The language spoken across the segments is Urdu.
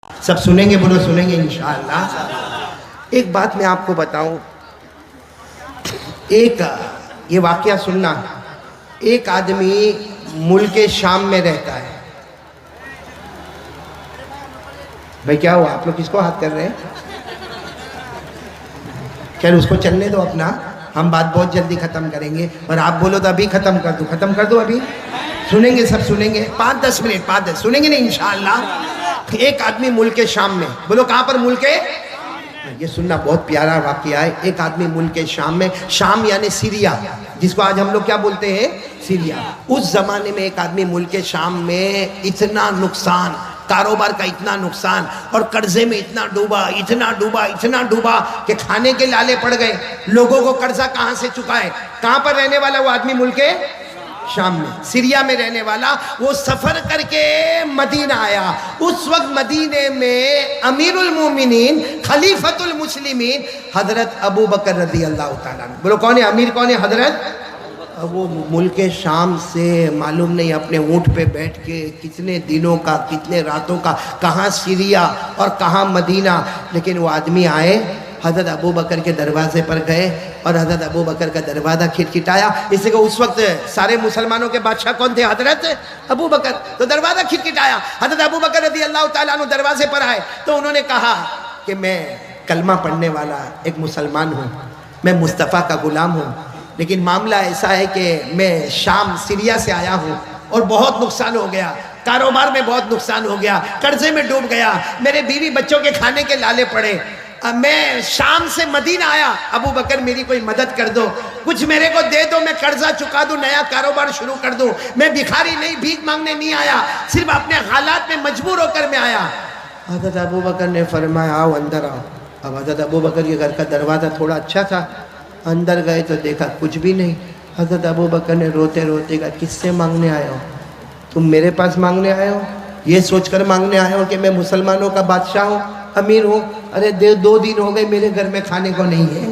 سب سنیں گے؟ بولو سنیں گے انشاءاللہ۔ ایک بات میں آپ کو بتاؤں، یہ واقعہ سننا، ایک آدمی ملک شام میں رہتا ہے۔ بھائی کیا ہوا؟ آپ لوگ کس کو ہاتھ کر رہے ہیں؟ خیر اس کو چلنے دو اپنا، ہم بات بہت جلدی ختم کریں گے، اور آپ بولو تو ابھی ختم کر دو ابھی سنیں گے، سب سنیں گے، 5-10 منٹ 5-10 سنیں گے نا انشاءاللہ۔ ایک آدمی ملک شام میں، بولو کہاں پر؟ ملک، یہ سننا بہت پیارا واقعہ ہے۔ ایک آدمی ملک شام میں، شام یعنی سیریا، جس کو آج ہم لوگ کیا بولتے ہیں؟ سیریا۔ اس زمانے میں ایک آدمی ملک شام میں اتنا نقصان، کاروبار کا اتنا نقصان، اور قرضے میں اتنا ڈوبا کہ کھانے کے لالے پڑ گئے۔ لوگوں کو قرضہ کہاں سے چکائے؟ کہاں پر رہنے والا وہ آدمی؟ ملک شام میں، سیریا میں رہنے والا۔ وہ سفر کر کے مدینہ آیا۔ اس وقت مدینے میں امیر المومنین، خلیفۃ المسلمین حضرت ابو بکر رضی اللہ تعالیٰ عنہ۔ بولو کون ہے امیر؟ کون ہے؟ حضرت۔ اب وہ ملک شام سے معلوم نہیں اپنے اونٹ پہ بیٹھ کے کتنے دنوں کا، کتنے راتوں کا، کہاں سیریا اور کہاں مدینہ، لیکن وہ آدمی آئے، حضرت ابو بکر کے دروازے پر گئے، اور حضرت ابو بکر کا دروازہ کھٹکھٹایا۔ اس لیے کہ اس وقت سارے مسلمانوں کے بادشاہ کون تھے؟ حضرت ابو بکر۔ تو دروازہ کھٹکھٹایا، حضرت ابو بکر رضی اللہ تعالیٰ عنہ دروازے پر آئے، تو انہوں نے کہا کہ میں کلمہ پڑھنے والا ایک مسلمان ہوں، میں مصطفیٰ کا غلام ہوں، لیکن معاملہ ایسا ہے کہ میں شام سیریا سے آیا ہوں اور بہت نقصان ہو گیا، کاروبار میں بہت نقصان ہو گیا، قرضے میں ڈوب گیا، میرے بیوی بچوں کے کھانے کے لالے پڑے، میں شام سے مدینہ آیا، ابو بکر میری کوئی مدد کر دو، کچھ میرے کو دے دو، میں قرضہ چکا دوں، نیا کاروبار شروع کر دوں، میں بھکاری نہیں، بھیک مانگنے نہیں آیا، صرف اپنے حالات میں مجبور ہو کر میں آیا۔ حضرت ابو بکر نے فرمایا آؤ اندر آؤ۔ اب حضرت ابو بکر کے گھر کا دروازہ تھوڑا اچھا تھا، اندر گئے تو دیکھا کچھ بھی نہیں۔ حضرت ابو بکر نے روتے روتے کہا کس سے مانگنے آئے ہو؟ تم میرے پاس مانگنے آئے ہو؟ یہ سوچ کر مانگنے آئے ہو کہ میں مسلمانوں کا بادشاہ ہوں، امیر ہوں؟ ارے 2 دن ہو گئے میرے گھر میں کھانے کو نہیں ہے،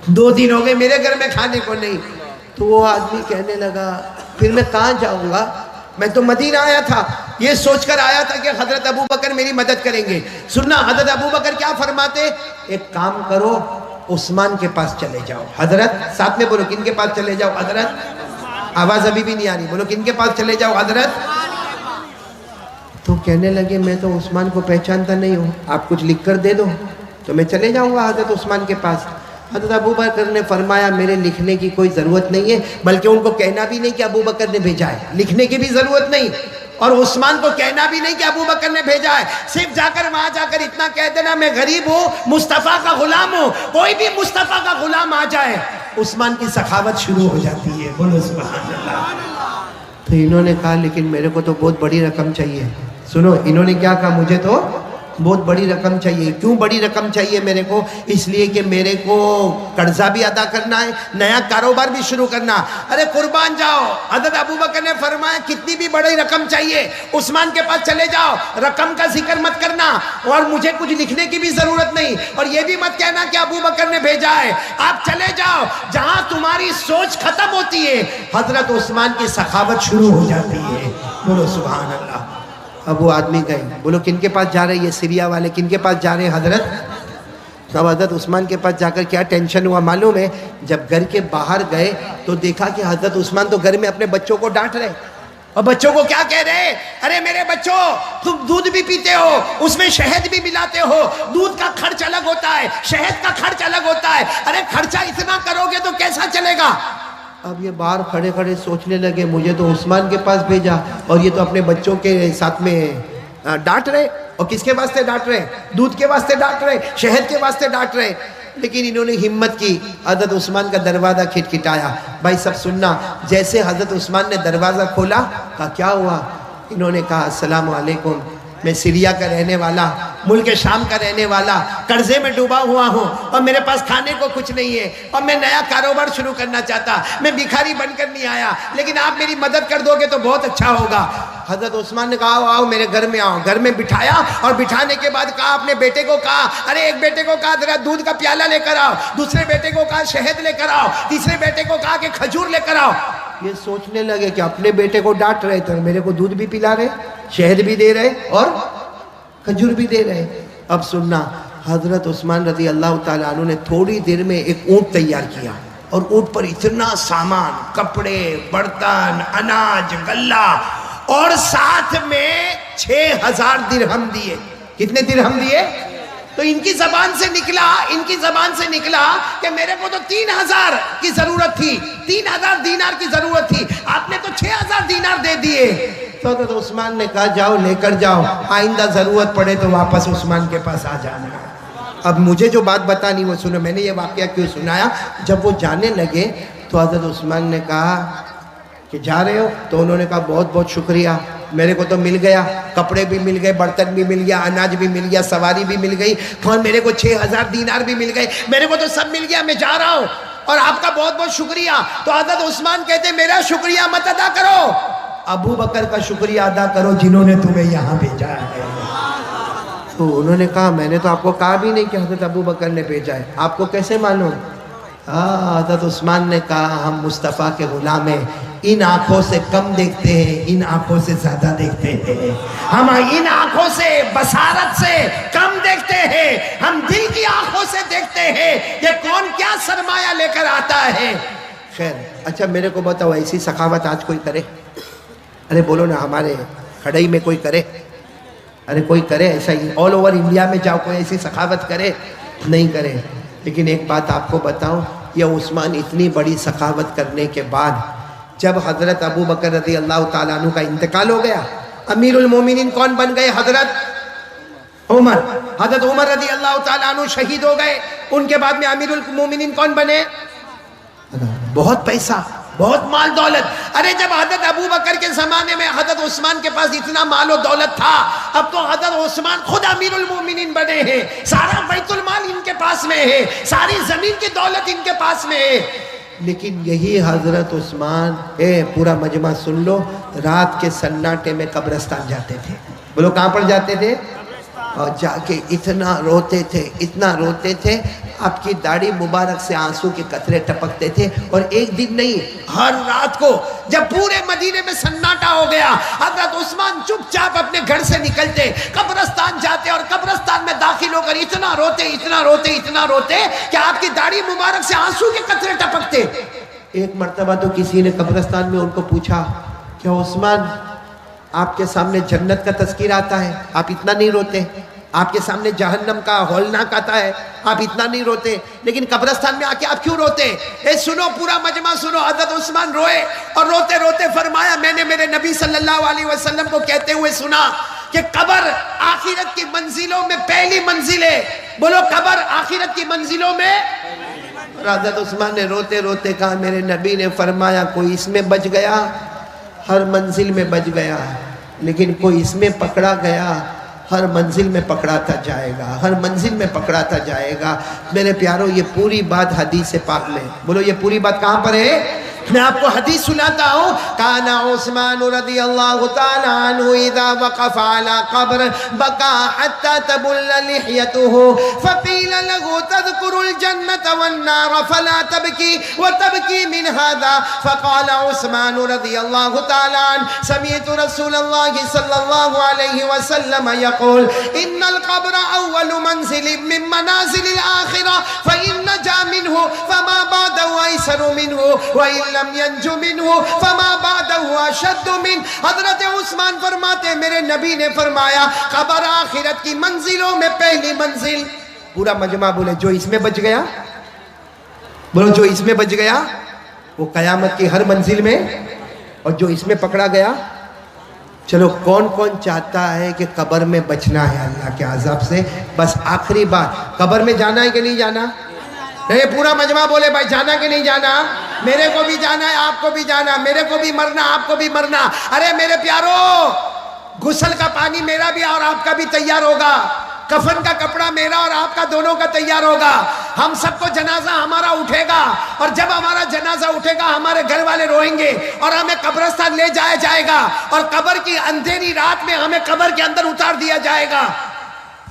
2 دن ہو گئے میرے گھر میں کھانے کو نہیں۔ تو وہ آدمی کہنے لگا پھر میں کہاں جاؤں گا، میں تو مدینہ آیا تھا، یہ سوچ کر آیا تھا کہ حضرت ابو بکر میری مدد کریں گے۔ سننا حضرت ابو بکر کیا فرماتے؟ ایک کام کرو، عثمان کے پاس چلے جاؤ۔ حضرت، ساتھ میں بولو کن کے پاس چلے جاؤ؟ حضرت۔ آواز ابھی بھی نہیں آ رہی، بولو کن کے پاس چلے جاؤ؟ حضرت۔ تو کہنے لگے میں تو عثمان کو پہچانتا نہیں ہوں، آپ کچھ لکھ کر دے دو تو میں چلے جاؤں گا حضرت عثمان کے پاس۔ حضرت ابو بکر نے فرمایا میرے لکھنے کی کوئی ضرورت نہیں ہے، بلکہ ان کو کہنا بھی نہیں کہ ابو بکر نے بھیجا ہے، لکھنے کی بھی ضرورت نہیں، اور عثمان کو کہنا بھی نہیں کہ ابو بکر نے بھیجا ہے، صرف جا کر وہاں جا کر اتنا کہہ دینا میں غریب ہوں، مصطفیٰ کا غلام ہوں۔ کوئی بھی مصطفیٰ کا غلام آ جائے، عثمان کی سخاوت شروع ہو جاتی ہے، بولو سبحان اللہ۔ تو انہوں نے کہا لیکن میرے کو تو بہت بڑی رقم چاہیے۔ سنو انہوں نے کیا کہا؟ مجھے تو بہت بڑی رقم چاہیے۔ کیوں بڑی رقم چاہیے میرے کو؟ اس لیے کہ میرے کو قرضہ بھی ادا کرنا ہے، نیا کاروبار بھی شروع کرنا۔ ارے قربان جاؤ، حضرت ابو بکر نے فرمایا کتنی بھی بڑی رقم چاہیے عثمان کے پاس چلے جاؤ، رقم کا ذکر مت کرنا، اور مجھے کچھ لکھنے کی بھی ضرورت نہیں، اور یہ بھی مت کہنا کہ ابو بکر نے بھیجا ہے۔ آپ چلے جاؤ، جہاں تمہاری سوچ ختم ہوتی ہے حضرت عثمان کی سخاوت شروع ہو جاتی ہے، بولو سبحان اللہ۔ اب وہ آدمی گئے، بولو کن کے پاس جا رہے ہیں؟ یہ سیریا والے کن کے پاس جا رہے ہیں؟ حضرت۔ اب حضرت عثمان کے پاس جا کر کیا ٹینشن ہوا معلوم ہے؟ جب گھر کے باہر گئے تو دیکھا کہ حضرت عثمان تو گھر میں اپنے بچوں کو ڈانٹ رہے، اور بچوں کو کیا کہہ رہے؟ ارے میرے بچوں تم دودھ بھی پیتے ہو، اس میں شہد بھی ملاتے ہو، دودھ کا خرچ الگ ہوتا ہے، شہد کا خرچ الگ ہوتا ہے، ارے خرچہ اتنا کرو گے تو کیسا چلے گا؟ اب یہ باہر کھڑے کھڑے سوچنے لگے مجھے تو عثمان کے پاس بھیجا، اور یہ تو اپنے بچوں کے ساتھ میں ڈانٹ رہے، اور کس کے واسطے ڈانٹ رہے؟ دودھ کے واسطے ڈانٹ رہے، شہد کے واسطے ڈانٹ رہے۔ لیکن انہوں نے ہمت کی، حضرت عثمان کا دروازہ کھٹکھٹایا۔ بھائی سب سننا، جیسے حضرت عثمان نے دروازہ کھولا، کہا کیا ہوا؟ انہوں نے کہا السلام علیکم، میں سیریا کا رہنے والا، ملک شام کا رہنے والا، قرضے میں ڈوبا ہوا ہوں، اور میرے پاس کھانے کو کچھ نہیں ہے، اور میں نیا کاروبار شروع کرنا چاہتا، میں بھکاری بن کر نہیں آیا، لیکن آپ میری مدد کر دو گے تو بہت اچھا ہوگا۔ حضرت عثمان نے کہا آؤ میرے گھر میں آؤ، گھر میں بٹھایا، اور بٹھانے کے بعد کہا اپنے بیٹے کو کہا، ارے ایک بیٹے کو کہا ذرا دودھ کا پیالہ لے کر آؤ، دوسرے بیٹے کو کہا شہد لے کر آؤ، تیسرے بیٹے کو کہا کہ کھجور لے کر آؤ۔ یہ سوچنے لگے کہ اپنے بیٹے کو ڈانٹ رہے تھے، میرے کو دودھ بھی پلا رہے، شہد بھی دے رہے، اور کھجور بھی دے رہے. اب سننا، حضرت عثمان رضی اللہ تعالیٰ عنہ نے تھوڑی دیر میں ایک اونٹ تیار کیا، اور اونٹ پر اتنا سامان، کپڑے، برتن، اناج، غلہ، اور ساتھ میں 6000 درہم دیے. کتنے درہم دیے؟ تو ان کی زبان سے نکلا کہ میرے کو تو 3000 کی ضرورت تھی، 3000 دینار کی ضرورت تھی، آپ نے تو 6000 دینار دے دیے. تو حضرت عثمان نے کہا جاؤ لے کر جاؤ، آئندہ ضرورت پڑے تو واپس عثمان کے پاس آ جانا. اب مجھے جو بات بتانی وہ سنو. میں نے یہ واقعہ کیوں سنایا؟ جب وہ جانے لگے تو حضرت عثمان نے کہا کہ جا رہے ہو؟ تو انہوں نے کہا بہت بہت شکریہ، میرے کو تو مل گیا، کپڑے بھی مل گئے، برتن بھی مل گیا، اناج بھی مل گیا، سواری بھی مل گئی، کون میرے کو 6000 دینار بھی مل گئے، میرے کو تو سب مل گیا، میں جا رہا ہوں اور آپ کا بہت بہت شکریہ. تو حضرت عثمان کہتے میرا شکریہ مت ادا کرو، ابو بکر کا شکریہ ادا کرو جنہوں نے تمہیں یہاں بھیجا ہے. تو انہوں نے کہا میں نے تو آپ کو کہا بھی نہیں کہ حضرت ابو بکر نے بھیجا ہے، آپ کو کیسے معلوم؟ حضرت عثمان نے کہا ہم مصطفیٰ کے غلام ہیں، ان آنکھوں سے کم دیکھتے ہیں، ان آنکھوں سے زیادہ دیکھتے ہیں. ہم ان آنکھوں سے، بصارت سے کم دیکھتے ہیں، ہم دل کی آنکھوں سے دیکھتے ہیں کہ کون کیا سرمایہ لے کر آتا ہے. خیر اچھا میرے کو بتاؤ ایسی سخاوت آج کوئی کرے؟ ارے بولو نا، ہمارے کھڑائی میں کوئی کرے؟ ارے کوئی کرے ایسا ہی؟ آل اوور انڈیا میں جاؤ کوئی ایسی سخاوت کرے؟ نہیں کرے. لیکن ایک بات آپ کو بتاؤں، یہ عثمان اتنی بڑی سخاوت کرنے کے بعد جب حضرت ابو بکر رضی اللہ تعالیٰ عنہ کا انتقال ہو گیا، امیر المومنین کون بن گئے؟ حضرت عمر. حضرت عمر رضی اللہ تعالیٰ عنہ شہید ہو گئے، ان کے بعد میں امیر المومنین کون بنے؟ بہت پیسہ، بہت مال دولت. ارے جب حضرت ابو بکر کے زمانے میں حضرت عثمان کے پاس اتنا مال و دولت تھا، اب تو حضرت عثمان خود امیر المومنین بنے ہیں، سارا بیت المال ان کے پاس میں ہے، ساری زمین کی دولت ان کے پاس میں ہے. لیکن یہی حضرت عثمان، پورا مجمع سن لو، رات کے سناٹے میں قبرستان جاتے تھے. بولو کہاں پر جاتے تھے؟ اور جا کے اتنا روتے تھے، آپ کی داڑھی مبارک سے آنسو کے قطرے ٹپکتے تھے. اور ایک دن نہیں، ہر رات کو جب پورے مدینے میں سناٹا ہو گیا، حضرت عثمان چپ چاپ اپنے گھر سے نکلتے، قبرستان جاتے، اور قبرستان میں داخل ہو کر اتنا روتے کہ آپ کی داڑھی مبارک سے آنسو کے قطرے ٹپکتے. ایک مرتبہ تو کسی نے قبرستان میں ان کو پوچھا کہ عثمان آپ کے سامنے جنت کا تذکیر آتا ہے، آپ اتنا نہیں روتے؟ آپ کے سامنے جہنم کا ہولناک آتا ہے، آپ اتنا نہیں روتے، لیکن قبرستان میں آ کے آپ کیوں روتے؟ سنو پورا مجمع سنو. حضرت عثمان روئے اور روتے فرمایا میں نے میرے نبی صلی اللہ علیہ وسلم کو کہتے ہوئے سنا کہ قبر آخرت کی منزلوں میں پہلی منزل ہے. بولو قبر آخرت کی منزلوں میں. حضرت عثمان نے روتے کہا میرے نبی نے فرمایا کوئی اس میں بچ گیا ہر منزل میں بچ گیا، لیکن کوئی اس میں پکڑا گیا ہر منزل میں پکڑاتا جائے گا. میرے پیاروں یہ پوری بات حدیث پاک میں. بولو یہ پوری بات کہاں پر ہے؟ میں آپ کو حدیث سناتا ہوں. کان عثمان رضی اللہ تعالی عنہ اذا وقف على قبر بكى حتى تبل لحيته فقيل له تذكر الجنة والنار فلا تبكي وتبكي من هذا فقال عثمان رضي الله تعالى عنه سمعت رسول الله صلى الله عليه وسلم يقول ان القبر اول منزل من منازل الآخرة فإن نجا منه فما بعده أيسر منه وإن لم ينجو منه فما بعده اشد من. حضرت عثمان فرماتے میرے نبی نے فرمایا قبر آخرت کی منزلوں میں پہلی منزل. پورا مجمع بولے جو اس میں بچ گیا، بولو جو اس میں بچ گیا وہ قیامت کی ہر منزل میں، اور جو اس میں پکڑا گیا. چلو کون چاہتا ہے کہ قبر میں بچنا ہے اللہ کے عذاب سے؟ بس آخری بات، قبر میں جانا ہے کہ نہیں جانا؟ نہیں. پورا مجمع بولے بھائی جانا کہ نہیں جانا؟ میرے کو بھی جانا ہے، آپ کو بھی جانا، میرے کو بھی مرنا، آپ کو بھی مرنا. ارے میرے پیارو، غسل کا پانی میرا بھی اور آپ کا بھی تیار ہوگا، کفن کا کپڑا میرا اور آپ کا دونوں کا تیار ہوگا. ہم سب کو جنازہ ہمارا اٹھے گا، اور جب ہمارا جنازہ اٹھے گا ہمارے گھر والے روئیں گے اور ہمیں قبرستان لے جایا جائے گا، اور قبر کی اندھیری رات میں ہمیں قبر کے اندر اتار دیا جائے گا.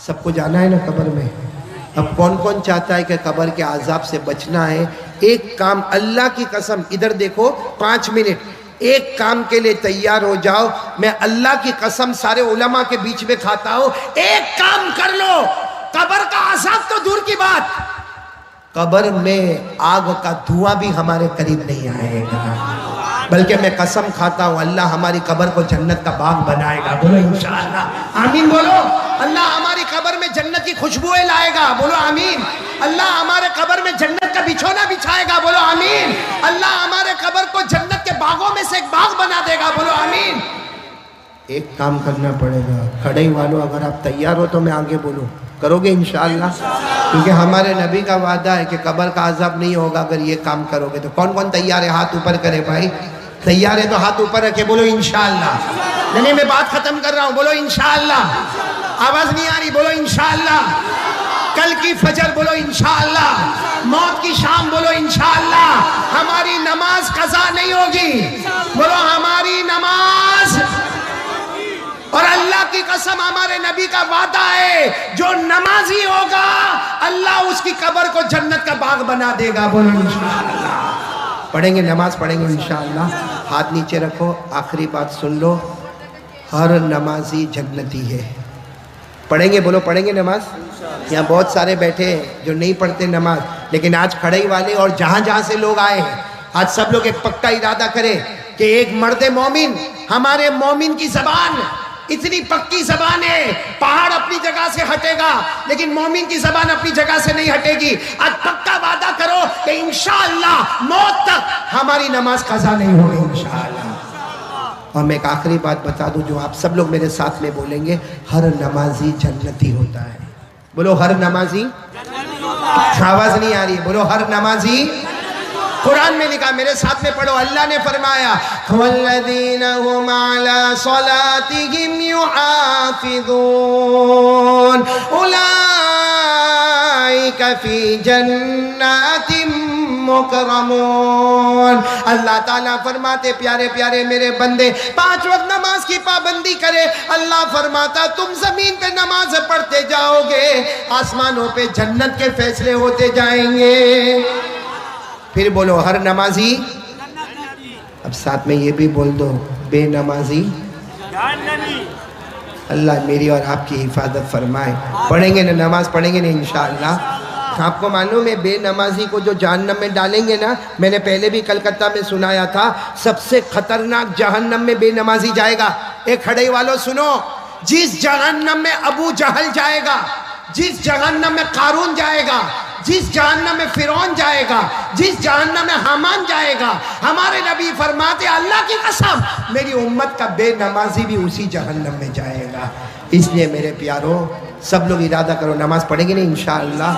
سب کو جانا ہے نا قبر میں. اب کون چاہتا ہے کہ قبر کے عذاب سے بچنا ہے؟ ایک کام اللہ کی قسم، ادھر دیکھو 5 منٹ، ایک کام کے لیے تیار ہو جاؤ. میں اللہ کی قسم سارے علماء کے بیچ میں کھاتا ہوں, ایک کام کر لو, قبر کا عذاب تو دور کی بات, قبر میں آگ کا دھواں بھی ہمارے قریب نہیں آئے گا, بلکہ میں قسم کھاتا ہوں اللہ ہماری قبر کو جنت کا باغ بنائے گا. بولو انشاءاللہ, آمین بولو. اللہ ہماری قبر میں جنت کی خوشبوئیں لائے گا. بولو آمین. اللہ ہمارے قبر میں جنت کا بچھونا بچھائے گا. بولو آمین. اللہ ہمارے قبر کو جنت کے باغوں میں سے ایک باغ بنا دے گا. بولو آمین. ایک کام کرنا پڑے گا, کھڑے والوں اگر آپ تیار ہو تو میں آگے بولوں, کرو گے انشاءاللہ؟ کیونکہ ہمارے نبی کا وعدہ ہے کہ قبر کا عذاب نہیں ہوگا اگر یہ کام کرو گے. تو کون کون تیار ہے؟ ہاتھ اوپر کرے بھائی. تیار ہے تو ہاتھ اوپر رکھے, بولو انشاءاللہ. نہیں میں بات ختم کر رہا ہوں, بولو انشاءاللہ. آواز نہیں آ رہی, بولو انشاءاللہ. کل کی فجر بولو انشاءاللہ. موت کی شام بولو انشاءاللہ. ہماری نماز قضا نہیں ہوگی, بولو ہماری نماز. اور اللہ کی قسم ہمارے نبی کا وعدہ ہے جو نمازی ہوگا اللہ اس کی قبر کو جنت کا باغ بنا دے گا. بولو انشاءاللہ. پڑھیں گے, نماز پڑھیں گے انشاءاللہ. ہاتھ نیچے رکھو, آخری بات سن لو, ہر نمازی جنتی ہے. پڑھیں گے, بولو پڑھیں گے نماز. یہاں بہت سارے بیٹھے ہیں جو نہیں پڑھتے نماز, لیکن آج کھڑے والے اور جہاں جہاں سے لوگ آئے ہیں, آج سب لوگ ایک پکا ارادہ کریں کہ ایک مرد مومن, ہمارے مومن کی زبان اتنی پکی زبان ہے, پہاڑ اپنی جگہ سے ہٹے گا لیکن مومن کی زبان اپنی جگہ سے نہیں ہٹے گی. آج پکا وعدہ کرو کہ انشاءاللہ موت تک ہماری نماز قضا نہیں ہوگی انشاءاللہ. اور میں ایک آخری بات بتا دوں جو آپ سب لوگ میرے ساتھ میں بولیں گے, ہر نمازی جنتی ہوتا ہے. بولو ہر نمازی. آواز نہیں آ رہی ہے, بولو ہر نمازی. قرآن میں لکھا, میرے ساتھ میں پڑھو, اللہ نے فرمایا وَالَّذِينَ هُمْ عَلَى صَلَاتِهِمْ يُحَافِظُونَ أُولَئِكَ فِي جَنَّاتٍ مُكْرَمُونَ. اللہ تعالیٰ فرماتے پیارے پیارے میرے بندے 5 وقت نماز کی پابندی کرے. اللہ فرماتا تم زمین پہ نماز پڑھتے جاؤ گے, آسمانوں پہ جنت کے فیصلے ہوتے جائیں گے. پھر بولو ہر نمازی. اب ساتھ میں یہ بھی بول دو, بے نمازی. اللہ میری اور آپ کی حفاظت فرمائے. پڑھیں گے نا نماز, پڑھیں گے نا انشاءاللہ. آپ کو معلوم ہے بے نمازی کو جو جہنم میں ڈالیں گے نا, میں نے پہلے بھی کلکتہ میں سنایا تھا, سب سے خطرناک جہنم میں بے نمازی جائے گا. ایک کھڑے والوں سنو, جس جہنم میں ابو جہل جائے گا, جس جہنم میں قارون جائے گا, جس جہنم میں فرعون جائے گا, جس جہنم میں حامان جائے گا, ہمارے نبی فرماتے اللہ کی قسم میری امت کا بے نمازی بھی اسی جہنم میں جائے گا. اس لیے میرے پیاروں سب لوگ ارادہ کرو, نماز پڑھیں گے نا انشاءاللہ.